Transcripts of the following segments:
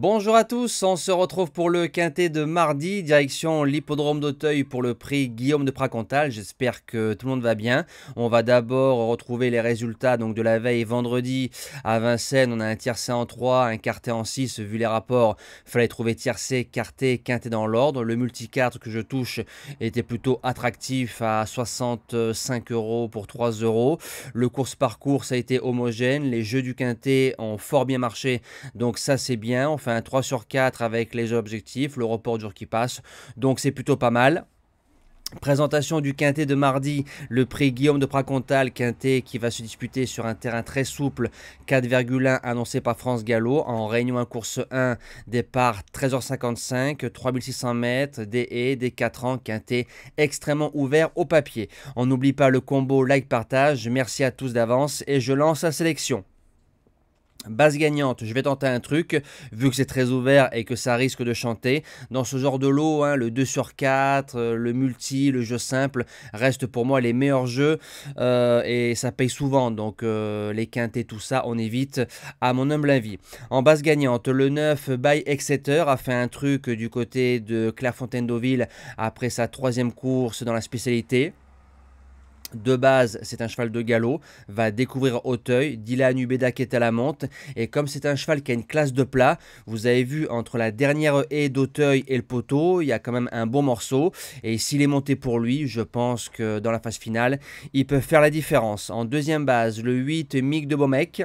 Bonjour à tous, on se retrouve pour le quintet de mardi, direction l'hippodrome d'Auteuil pour le prix Guillaume de Pracontal. J'espère que tout le monde va bien. On va d'abord retrouver les résultats donc de la veille vendredi à Vincennes. On a un tiercé en 3, un quartet en 6, vu les rapports. Il fallait trouver tiercé, quartet, quintet dans l'ordre. Le multicarte que je touche était plutôt attractif à 65 € pour 3 €. Le course-parcours, ça a été homogène. Les jeux du quintet ont fort bien marché, donc ça c'est bien. On fait un 3 sur 4 avec les objectifs, le report du jour qui passe, donc c'est plutôt pas mal. Présentation du quintet de mardi, le prix Guillaume de Pracontal, quintet qui va se disputer sur un terrain très souple, 4,1 annoncé par France Gallo, en réunion 1 course 1, départ 13h55, 3600 mètres, des haies, des 4 ans, quintet extrêmement ouvert au papier. On n'oublie pas le combo like-partage, merci à tous d'avance et je lance la sélection. Base gagnante, je vais tenter un truc, vu que c'est très ouvert et que ça risque de chanter. Dans ce genre de lot, le 2 sur 4, le multi, le jeu simple, restent pour moi les meilleurs jeux et ça paye souvent. Donc les quintés, tout ça, on évite à mon humble avis. En base gagnante, le 9, By Exeter, a fait un truc du côté de Clairefontaine-Deauville après sa 3e course dans la spécialité. De base, c'est un cheval de galop, va découvrir Auteuil, Dylan Ubeda qui est à la monte, et comme c'est un cheval qui a une classe de plat, vous avez vu entre la dernière haie d'Auteuil et le poteau, il y a quand même un bon morceau, et s'il est monté pour lui, je pense que dans la phase finale, il peut faire la différence. En deuxième base, le 8, Mick de Beaumec.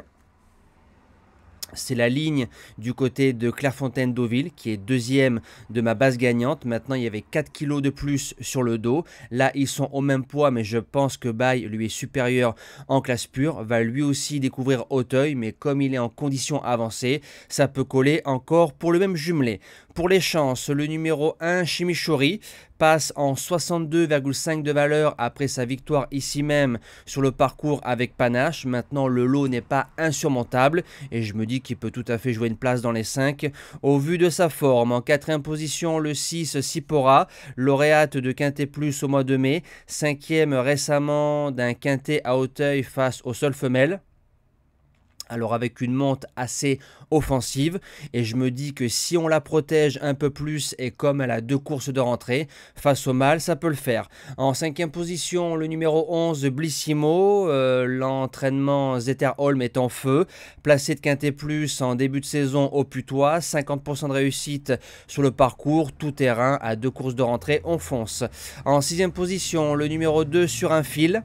C'est la ligne du côté de Clairefontaine-Deauville qui est deuxième de ma base gagnante. Maintenant, il y avait 4 kilos de plus sur le dos. Là, ils sont au même poids, mais je pense que Bay lui est supérieur en classe pure. Va lui aussi découvrir Auteuil, mais comme il est en condition avancée, ça peut coller encore pour le même jumelé. Pour les chances, le numéro 1, Chimichurri, passe en 62,5 de valeur après sa victoire ici même sur le parcours avec panache. Maintenant, le lot n'est pas insurmontable et je me dis qu'il peut tout à fait jouer une place dans les 5. Au vu de sa forme, en 4e position, le 6, Sipora, lauréate de Quintet Plus au mois de mai, 5e récemment d'un Quintet à Auteuil face aux seules femelles. Alors avec une monte assez offensive, et je me dis que si on la protège un peu plus et comme elle a 2 courses de rentrée, face au mâle, ça peut le faire. En 5e position, le numéro 11, Blissimo, l'entraînement Zetterholm est en feu, placé de Quintet Plus en début de saison au putois, 50% de réussite sur le parcours, tout terrain, à 2 courses de rentrée, on fonce. En 6e position, le numéro 2, Sur un fil,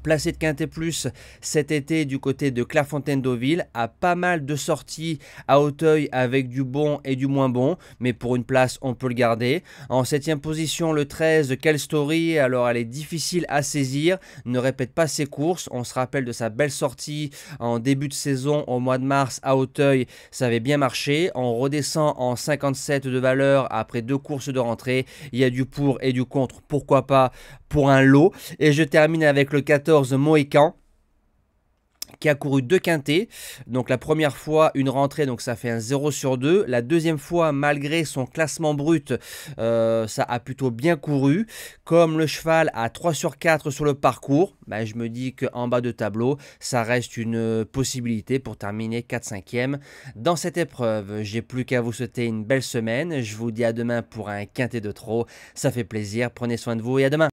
placé de Quintet Plus cet été du côté de Clairefontaine-Deauville, a pas mal de sorties à Auteuil avec du bon et du moins bon, mais pour une place on peut le garder. En 7e position, le 13, Quelle Story, alors elle est difficile à saisir, ne répète pas ses courses, on se rappelle de sa belle sortie en début de saison au mois de mars à Auteuil, ça avait bien marché. On redescend en 57 de valeur après 2 courses de rentrée, il y a du pour et du contre, pourquoi pas pour un lot. Et je termine avec le 14, Mohican, qui a couru 2 quintets, donc la première fois une rentrée, donc ça fait un 0 sur 2, la deuxième fois malgré son classement brut, ça a plutôt bien couru, comme le cheval a 3 sur 4 sur le parcours, je me dis qu'en bas de tableau, ça reste une possibilité pour terminer 4-5e dans cette épreuve. J'ai plus qu'à vous souhaiter une belle semaine, je vous dis à demain pour un quintet de trop, ça fait plaisir, prenez soin de vous et à demain.